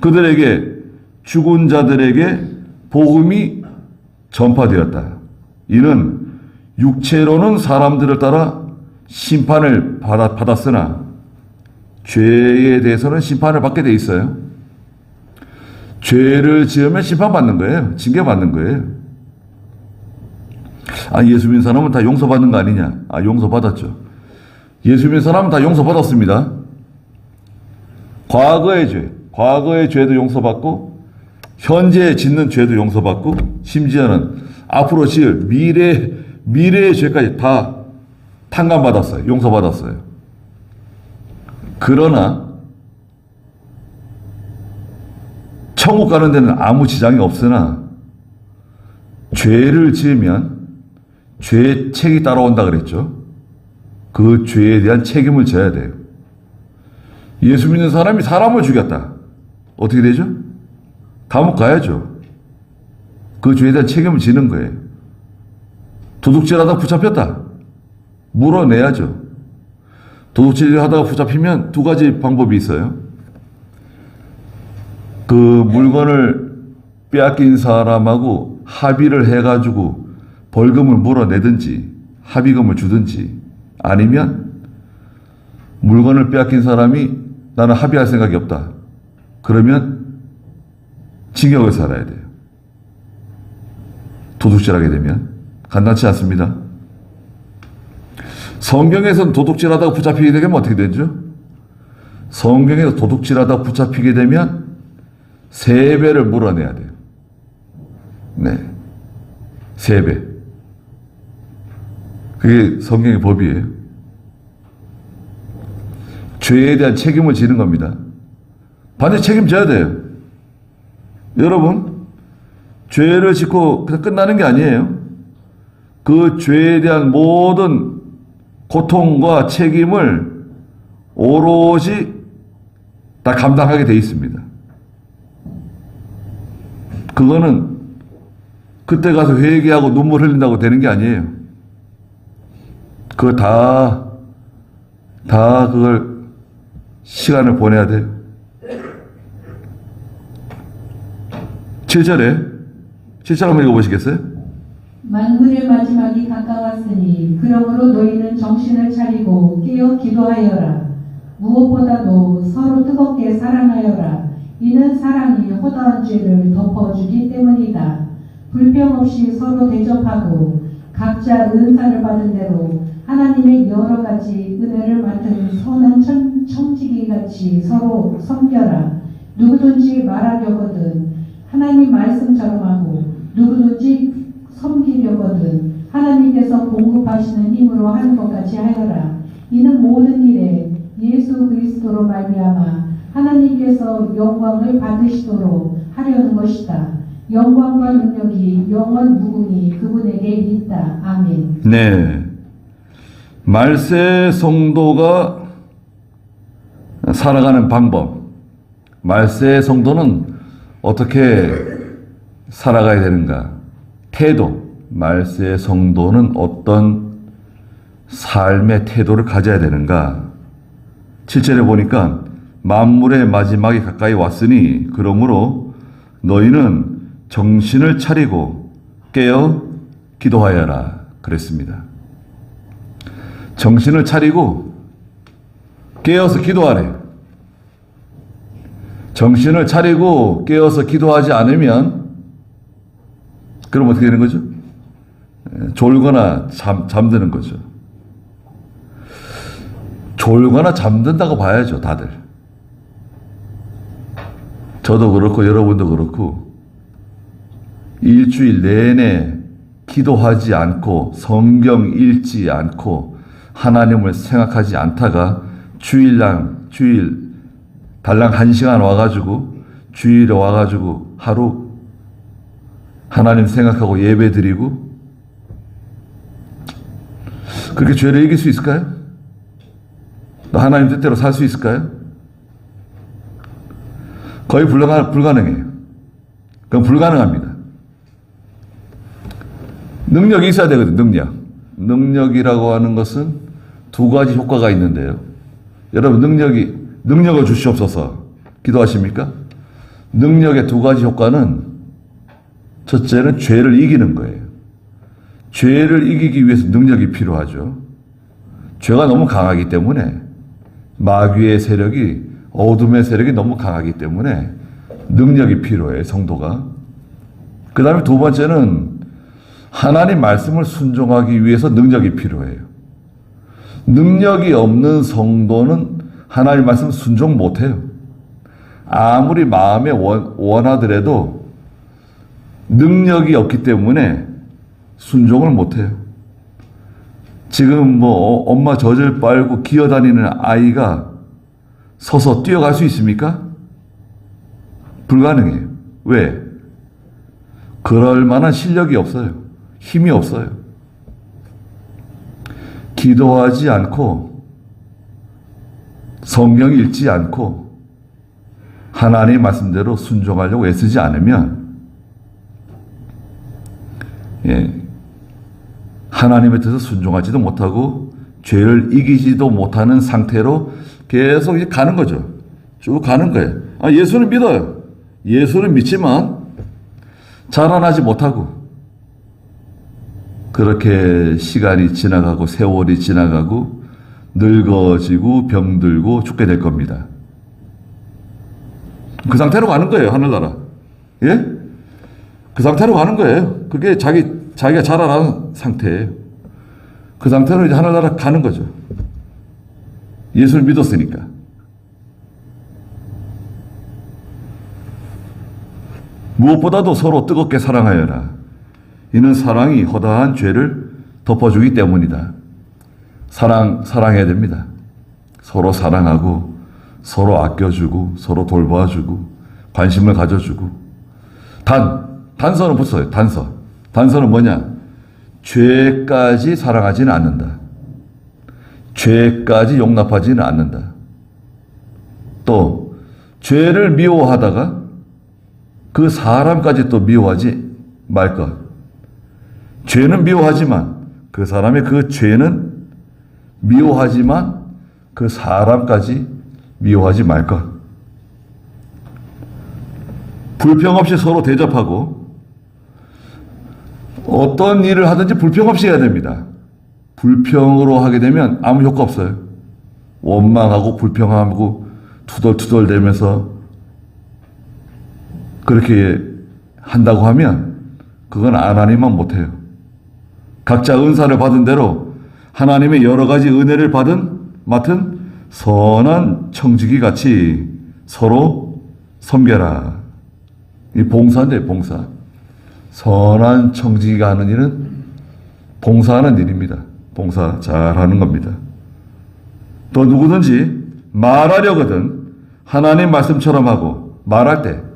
그들에게 죽은 자들에게 복음이 전파되었다. 이는 육체로는 사람들을 따라 심판을 받았으나 죄에 대해서는 심판을 받게 돼 있어요. 죄를 지으면 심판받는 거예요. 징계받는 거예요. 예수 믿는 사람은 다 용서받는 거 아니냐? 용서받았죠. 예수 믿는 사람은 다 용서받았습니다. 과거의 죄도 용서받고 현재 짓는 죄도 용서받고 심지어는 앞으로 지을 미래의 죄까지 다 탕감받았어요. 용서받았어요. 그러나 천국 가는 데는 아무 지장이 없으나 죄를 지으면 죄의 책이 따라온다 그랬죠. 그 죄에 대한 책임을 져야 돼요. 예수 믿는 사람이 사람을 죽였다. 어떻게 되죠? 감옥 가야죠. 그 죄에 대한 책임을 지는 거예요. 도둑질하다 붙잡혔다. 물어내야죠. 도둑질 하다가 붙잡히면 두 가지 방법이 있어요. 그 물건을 빼앗긴 사람하고 합의를 해가지고 벌금을 물어내든지 합의금을 주든지 아니면 물건을 빼앗긴 사람이 나는 합의할 생각이 없다. 그러면 징역을 살아야 돼요. 도둑질하게 되면 간단치 않습니다. 성경에서는 도둑질하다가 붙잡히게 되면 어떻게 되죠? 성경에서 도둑질하다가 붙잡히게 되면 3배를 물어내야 돼요. 네. 3배. 그게 성경의 법이에요. 죄에 대한 책임을 지는 겁니다. 반드시 책임져야 돼요. 여러분, 죄를 짓고 그냥 끝나는 게 아니에요. 그 죄에 대한 모든 고통과 책임을 오롯이 다 감당하게 돼 있습니다. 그거는 그때 가서 회개하고 눈물 흘린다고 되는 게 아니에요. 그거 다 그걸 시간을 보내야 돼요. 7절 한번 읽어보시겠어요? 만군의 마지막이 가까웠으니 그러므로 너희는 정신을 차리고 깨어 기도하여라. 무엇보다도 서로 뜨겁게 사랑하여라. 이는 사랑이 허다한 죄를 덮어주기 때문이다. 불평 없이 서로 대접하고 각자 은사를 받은 대로 하나님의 여러 가지 은혜를 맡은 선한 청지기같이 서로 섬겨라. 누구든지 말하려거든 하나님 말씀처럼 하고 누구든지 섬기려거든 하나님께서 공급하시는 힘으로 하는 것 같이 하여라. 이는 모든 일에 예수 그리스도로 말미암아 하나님께서 영광을 받으시도록 하려는 것이다. 영광과 능력이 영원 무궁히 그분에게 있다. 아멘. 네. 말세 성도가 살아가는 방법. 말세 성도는 어떻게 살아가야 되는가? 태도. 말세 성도는 어떤 삶의 태도를 가져야 되는가? 7절에 보니까 만물의 마지막이 가까이 왔으니 그러므로 너희는 정신을 차리고 깨어 기도하여라 그랬습니다. 정신을 차리고 깨어서 기도하래. 정신을 차리고 깨어서 기도하지 않으면 그럼 어떻게 되는 거죠? 졸거나 잠드는 거죠. 졸거나 잠든다고 봐야죠, 다들. 저도 그렇고 여러분도 그렇고 일주일 내내 기도하지 않고 성경 읽지 않고 하나님을 생각하지 않다가 주일 달랑 1시간 와가지고 주일에 와가지고 하루 하나님 생각하고 예배 드리고 그렇게 죄를 이길 수 있을까요? 하나님 뜻대로 살 수 있을까요? 거의 불가능해요. 그건 불가능합니다. 능력이 있어야 되거든, 능력. 능력이라고 하는 것은 두 가지 효과가 있는데요. 여러분, 능력을 주시옵소서 기도하십니까? 능력의 두 가지 효과는 첫째는 죄를 이기는 거예요. 죄를 이기기 위해서 능력이 필요하죠. 죄가 너무 강하기 때문에 마귀의 세력이 어둠의 세력이 너무 강하기 때문에 능력이 필요해요, 성도가. 그 다음에 두 번째는 하나님 말씀을 순종하기 위해서 능력이 필요해요. 능력이 없는 성도는 하나님 말씀 순종 못해요. 아무리 마음에 원하더라도 능력이 없기 때문에 순종을 못해요. 지금 엄마 젖을 빨고 기어다니는 아이가 서서 뛰어갈 수 있습니까? 불가능해요. 왜? 그럴 만한 실력이 없어요. 힘이 없어요. 기도하지 않고 성경 읽지 않고 하나님의 말씀대로 순종하려고 애쓰지 않으면 하나님의 뜻을 순종하지도 못하고 죄를 이기지도 못하는 상태로 계속 가는 거죠. 쭉 가는 거예요. 예수는 믿어요. 예수는 믿지만 자라나지 못하고 그렇게 시간이 지나가고 세월이 지나가고 늙어지고 병들고 죽게 될 겁니다. 그 상태로 가는 거예요, 하늘나라. 예? 그 상태로 가는 거예요. 그게 자기가 자라나는 상태예요. 그 상태로 이제 하늘나라 가는 거죠. 예수를 믿었으니까. 무엇보다도 서로 뜨겁게 사랑하여라. 이는 사랑이 허다한 죄를 덮어주기 때문이다. 사랑해야 됩니다. 서로 사랑하고 서로 아껴주고 서로 돌봐주고 관심을 가져주고 단서는 붙어요. 단서는 뭐냐? 죄까지 사랑하지는 않는다. 죄까지 용납하지는 않는다. 또 죄를 미워하다가 그 사람까지 또 미워하지 말 것. 죄는 미워하지만 그 사람의 그 죄는 미워하지만 그 사람까지 미워하지 말 것. 불평 없이 서로 대접하고 어떤 일을 하든지 불평 없이 해야 됩니다. 불평으로 하게 되면 아무 효과 없어요. 원망하고 불평하고 투덜투덜대면서 그렇게 한다고 하면 그건 하나님만 못해요. 각자 은사를 받은 대로 하나님의 여러 가지 은혜를 맡은 선한 청지기 같이 서로 섬겨라. 이 봉사인데 봉사. 선한 청지기가 하는 일은 봉사하는 일입니다. 봉사 잘하는 겁니다. 또 누구든지 말하려거든 하나님 말씀처럼 하고 말할 때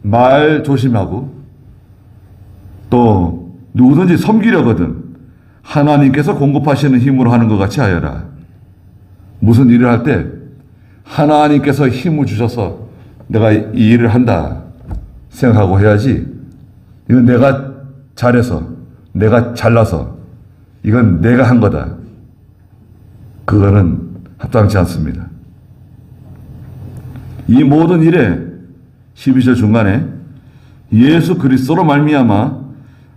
말 조심하고 또 누구든지 섬기려거든 하나님께서 공급하시는 힘으로 하는 것 같이 하여라. 무슨 일을 할 때 하나님께서 힘을 주셔서 내가 이 일을 한다 생각하고 해야지 이건 내가 잘해서 내가 잘나서 이건 내가 한 거다. 그거는 합당치 않습니다. 이 모든 일에 12절 중간에 예수 그리스도로 말미암아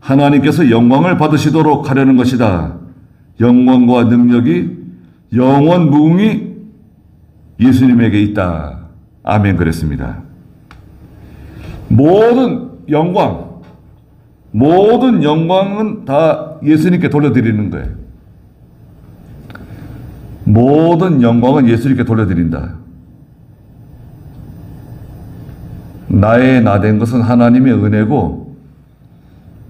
하나님께서 영광을 받으시도록 하려는 것이다. 영광과 능력이 영원 무궁히 예수님에게 있다. 아멘 그랬습니다. 모든 영광은 다 예수님께 돌려드리는 거예요. 모든 영광은 예수님께 돌려드린다. 나의 나된 것은 하나님의 은혜고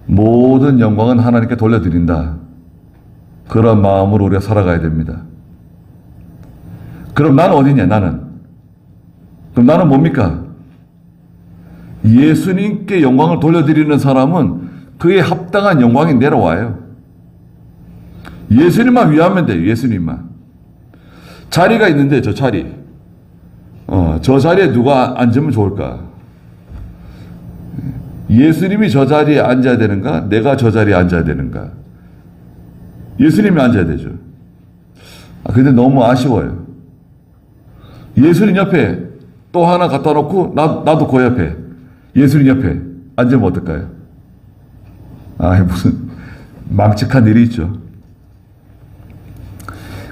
모든 영광은 하나님께 돌려드린다. 그런 마음으로 우리가 살아가야 됩니다. 그럼 나는 어디냐? 그럼 나는 뭡니까? 예수님께 영광을 돌려드리는 사람은 그에 합당한 영광이 내려와요. 예수님만 위하면 돼요. 예수님만. 자리가 있는데 저 자리. 저 자리에 누가 앉으면 좋을까? 예수님이 저 자리에 앉아야 되는가? 내가 저 자리에 앉아야 되는가? 예수님이 앉아야 되죠. 근데 너무 아쉬워요. 예수님 옆에 또 하나 갖다 놓고 나도 그 옆에 예수님 옆에 앉으면 어떨까요? 무슨 망측한 일이 있죠.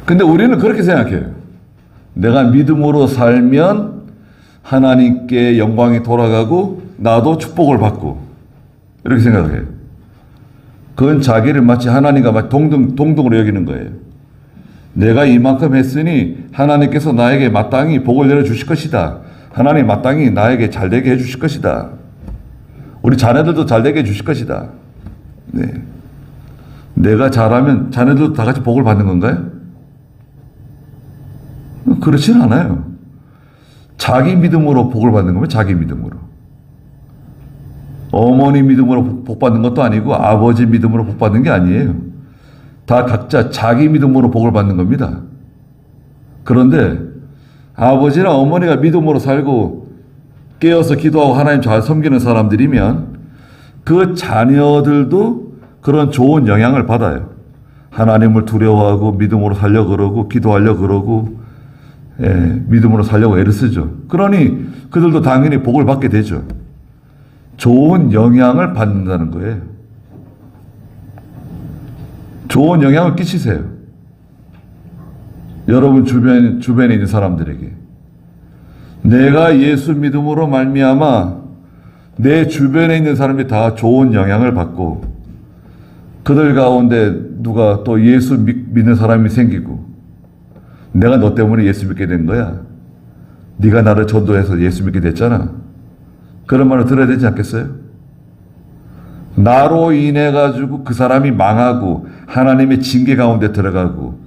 근데 우리는 그렇게 생각해요. 내가 믿음으로 살면 하나님께 영광이 돌아가고 나도 축복을 받고 이렇게 생각해요. 그건 자기를 마치 하나님과 마치 동등으로 여기는 거예요. 내가 이만큼 했으니 하나님께서 나에게 마땅히 복을 내려주실 것이다. 하나님 마땅히 나에게 잘되게 해주실 것이다. 우리 자녀들도 잘되게 해주실 것이다. 네. 내가 잘하면 자녀들도 다 같이 복을 받는 건가요? 그렇지는 않아요. 자기 믿음으로 복을 받는 거면 자기 믿음으로. 어머니 믿음으로 복 받는 것도 아니고 아버지 믿음으로 복 받는 게 아니에요. 다 각자 자기 믿음으로 복을 받는 겁니다. 그런데 아버지나 어머니가 믿음으로 살고 깨어서 기도하고 하나님 잘 섬기는 사람들이면 그 자녀들도 그런 좋은 영향을 받아요. 하나님을 두려워하고 믿음으로 살려고 그러고 기도하려고 그러고 믿음으로 살려고 애를 쓰죠. 그러니 그들도 당연히 복을 받게 되죠. 좋은 영향을 받는다는 거예요. 좋은 영향을 끼치세요. 여러분 주변에 있는 사람들에게. 내가 예수 믿음으로 말미암아 내 주변에 있는 사람이 다 좋은 영향을 받고 그들 가운데 누가 또 예수 믿는 사람이 생기고 내가 너 때문에 예수 믿게 된 거야. 네가 나를 전도해서 예수 믿게 됐잖아. 그런 말을 들어야 되지 않겠어요? 나로 인해 가지고 그 사람이 망하고 하나님의 징계 가운데 들어가고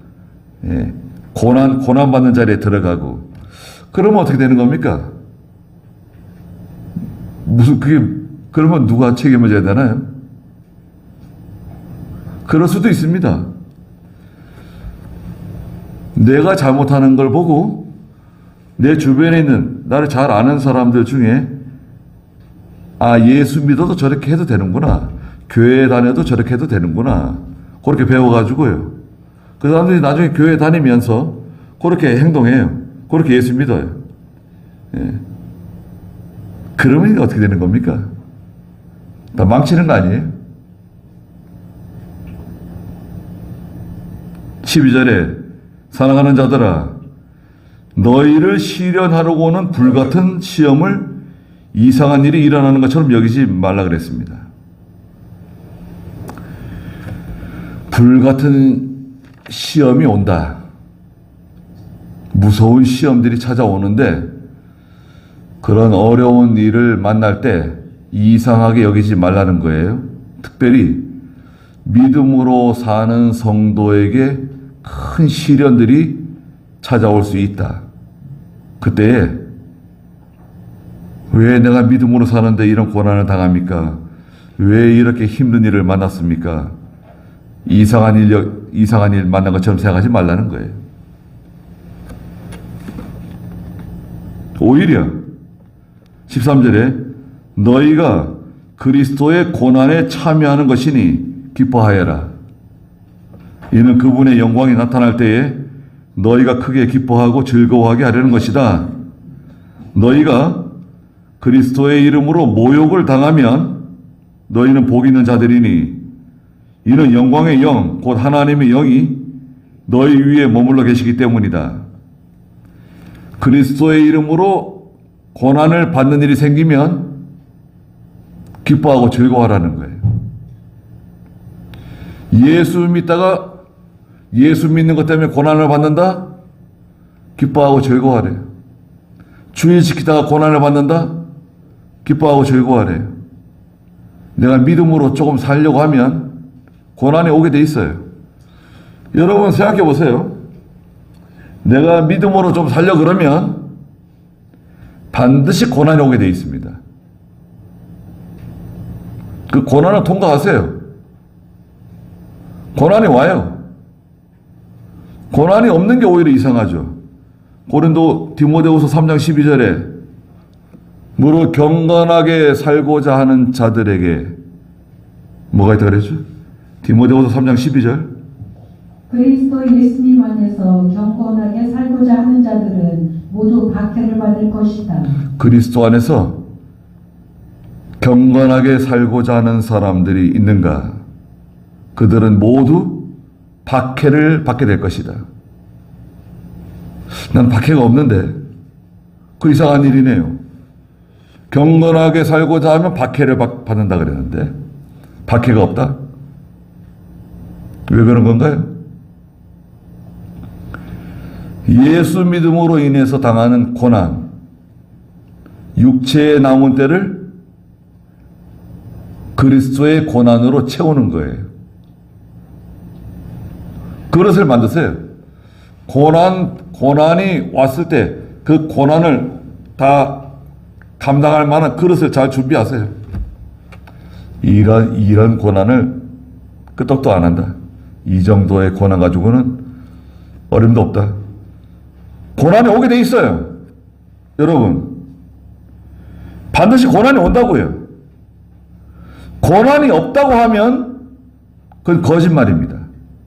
고난 받는 자리에 들어가고 그러면 어떻게 되는 겁니까? 그러면 누가 책임을 져야 되나요? 그럴 수도 있습니다. 내가 잘못하는 걸 보고 내 주변에 있는 나를 잘 아는 사람들 중에 예수 믿어도 저렇게 해도 되는구나. 교회 다녀도 저렇게 해도 되는구나. 그렇게 배워가지고요. 그 사람들이 나중에 교회 다니면서 그렇게 행동해요. 그렇게 예수 믿어요. 예. 그러면 어떻게 되는 겁니까? 다 망치는 거 아니에요? 12절에 사랑하는 자들아 너희를 시련하려고 오는 불같은 시험을 이상한 일이 일어나는 것처럼 여기지 말라 그랬습니다. 불같은 시험이 온다. 무서운 시험들이 찾아오는데 그런 어려운 일을 만날 때 이상하게 여기지 말라는 거예요. 특별히 믿음으로 사는 성도에게 큰 시련들이 찾아올 수 있다. 그때 왜 내가 믿음으로 사는데 이런 고난을 당합니까? 왜 이렇게 힘든 일을 만났습니까? 이상한 일 만난 것처럼 생각하지 말라는 거예요. 오히려 13절에 너희가 그리스도의 고난에 참여하는 것이니 기뻐하여라. 이는 그분의 영광이 나타날 때에 너희가 크게 기뻐하고 즐거워하게 하려는 것이다. 너희가 그리스도의 이름으로 모욕을 당하면 너희는 복 있는 자들이니 이는 영광의 영, 곧 하나님의 영이 너희 위에 머물러 계시기 때문이다. 그리스도의 이름으로 고난을 받는 일이 생기면 기뻐하고 즐거워하라는 거예요. 예수 믿다가 예수 믿는 것 때문에 고난을 받는다? 기뻐하고 즐거워하래요. 주일 지키다가 고난을 받는다? 기뻐하고 즐거워하래요. 내가 믿음으로 조금 살려고 하면 고난이 오게 돼 있어요. 여러분 생각해 보세요. 내가 믿음으로 좀 살려 그러면 반드시 고난이 오게 돼 있습니다. 그 고난을 통과하세요. 고난이 와요. 고난이 없는 게 오히려 이상하죠. 고린도 디모데후서 3장 12절에 무릇 경건하게 살고자 하는 자들에게 뭐가 있다 그랬죠? 디모데후서 3장 12절 그리스도 예수님 안에서 경건하게 살고자 하는 자들은 모두 박해를 받을 것이다. 그리스도 안에서 경건하게 살고자 하는 사람들이 있는가? 그들은 모두 박해를 받게 될 것이다. 난 박해가 없는데 그 이상한 일이네요. 경건하게 살고자 하면 박해를 받는다 그랬는데 박해가 없다? 왜 그런 건가요? 예수 믿음으로 인해서 당하는 고난, 육체에 남은 때를 그리스도의 고난으로 채우는 거예요. 그릇을 만드세요. 고난이 왔을 때 그 고난을 다 감당할 만한 그릇을 잘 준비하세요. 이런 고난을 끄떡도 안 한다. 이 정도의 고난 가지고는 어림도 없다. 고난이 오게 돼 있어요. 여러분, 반드시 고난이 온다고요. 고난이 없다고 하면 그건 거짓말입니다.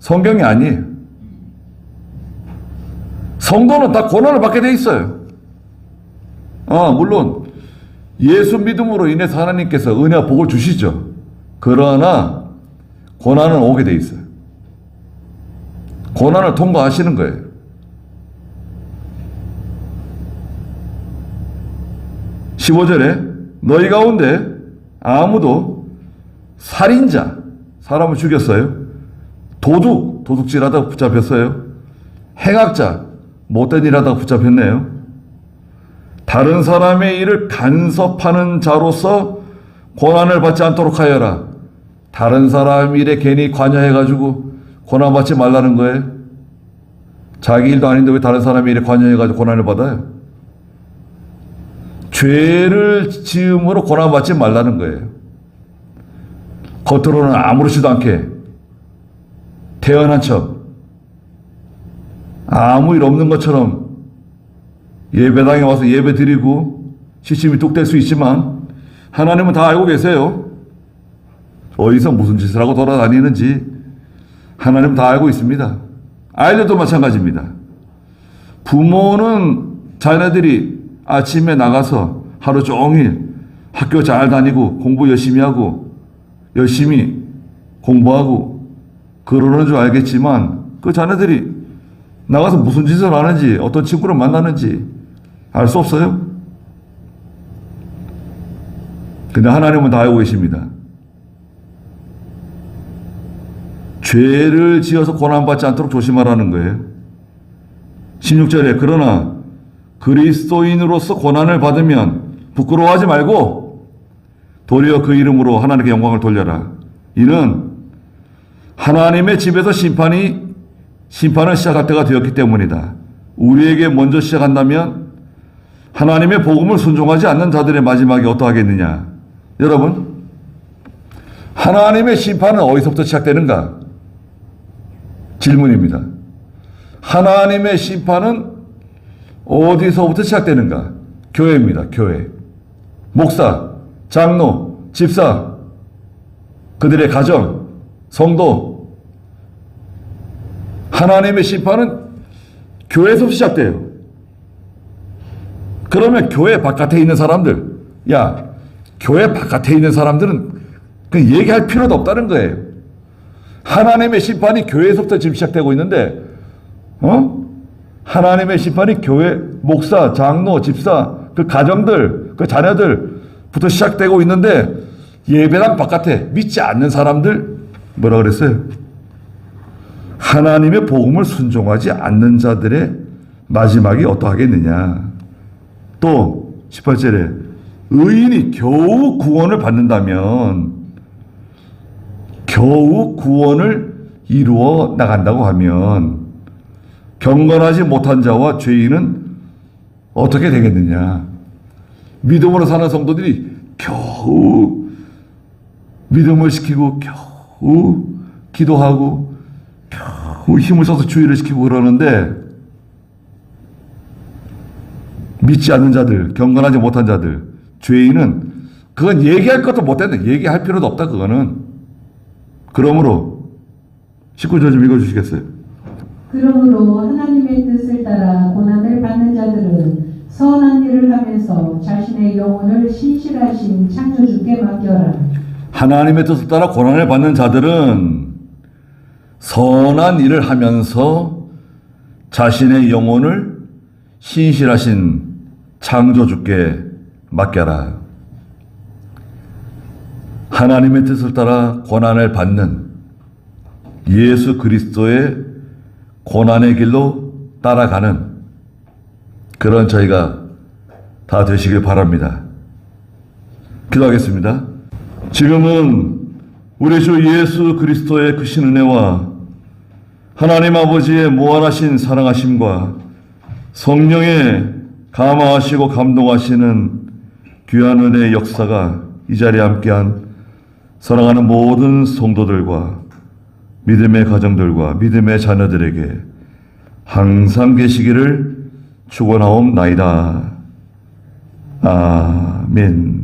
성경이 아니에요. 성도는 다 고난을 받게 돼 있어요. 물론 예수 믿음으로 인해서 하나님께서 은혜와 복을 주시죠. 그러나 고난은 오게 돼 있어요. 고난을 통과하시는 거예요. (15절에) 너희 가운데 아무도 살인자, 사람을 죽였어요. 도둑질하다가 붙잡혔어요. 행악자, 못된 일 하다가 붙잡혔네요. 다른 사람의 일을 간섭하는 자로서 고난을 받지 않도록 하여라. 다른 사람 일에 괜히 관여해가지고 고난받지 말라는 거예요. 자기 일도 아닌데 왜 다른 사람의 일에 관여해가지고 고난을 받아요? 죄를 지음으로 고난받지 말라는 거예요. 겉으로는 아무렇지도 않게 태연한 척, 아무 일 없는 것처럼 예배당에 와서 예배 드리고 시침이 뚝 뗄 수 있지만 하나님은 다 알고 계세요. 어디서 무슨 짓을 하고 돌아다니는지 하나님은 다 알고 있습니다. 아이들도 마찬가지입니다. 부모는 자녀들이 아침에 나가서 하루 종일 학교 잘 다니고 공부 열심히 하고 열심히 공부하고 그러는 줄 알겠지만 그 자녀들이 나가서 무슨 짓을 하는지 어떤 친구를 만나는지 알 수 없어요. 근데 하나님은 다 알고 계십니다. 죄를 지어서 고난받지 않도록 조심하라는 거예요. 16절에 그러나 그리스도인으로서 고난을 받으면 부끄러워하지 말고 도리어 그 이름으로 하나님께 영광을 돌려라. 이는 하나님의 집에서 심판을 시작할 때가 되었기 때문이다. 우리에게 먼저 시작한다면 하나님의 복음을 순종하지 않는 자들의 마지막이 어떠하겠느냐. 여러분, 하나님의 심판은 어디서부터 시작되는가? 질문입니다. 하나님의 심판은 어디서부터 시작되는가? 교회입니다. 교회. 목사, 장로, 집사, 그들의 가정, 성도. 하나님의 심판은 교회에서 시작돼요. 그러면 교회 바깥에 있는 사람들, 야, 교회 바깥에 있는 사람들은 그냥 얘기할 필요도 없다는 거예요. 하나님의 심판이 교회에서부터 지금 시작되고 있는데, 하나님의 심판이 교회, 목사, 장로, 집사, 그 가정들, 그 자녀들부터 시작되고 있는데, 예배당 바깥에 믿지 않는 사람들, 뭐라 그랬어요? 하나님의 복음을 순종하지 않는 자들의 마지막이 어떠하겠느냐. 또 18절에 의인이 겨우 구원을 받는다면 겨우 구원을 이루어 나간다고 하면 경건하지 못한 자와 죄인은 어떻게 되겠느냐. 믿음으로 사는 성도들이 겨우 믿음을 지키고 겨우 기도하고 겨우 힘을 써서 주의를 지키고 그러는데 믿지 않는 자들, 경건하지 못한 자들, 죄인은 그건 얘기할 것도 못했네. 얘기할 필요도 없다. 그거는. 그러므로 19절 좀 읽어주시겠어요? 그러므로 하나님의 뜻을 따라 고난을 받는 자들은 선한 일을 하면서 자신의 영혼을 신실하신 창조주께 맡겨라. 하나님의 뜻을 따라 고난을 받는 자들은 선한 일을 하면서 자신의 영혼을 신실하신 창조주께 맡겨라. 하나님의 뜻을 따라 고난을 받는 예수 그리스도의 고난의 길로 따라가는 그런 저희가 다 되시길 바랍니다. 기도하겠습니다. 지금은 우리 주 예수 그리스도의 크신 은혜와 하나님 아버지의 무한하신 사랑하심과 성령의 감화하시고 감동하시는 귀한 은혜의 역사가 이 자리에 함께한 사랑하는 모든 성도들과 믿음의 가정들과 믿음의 자녀들에게 항상 계시기를 축원하옵나이다. 아멘.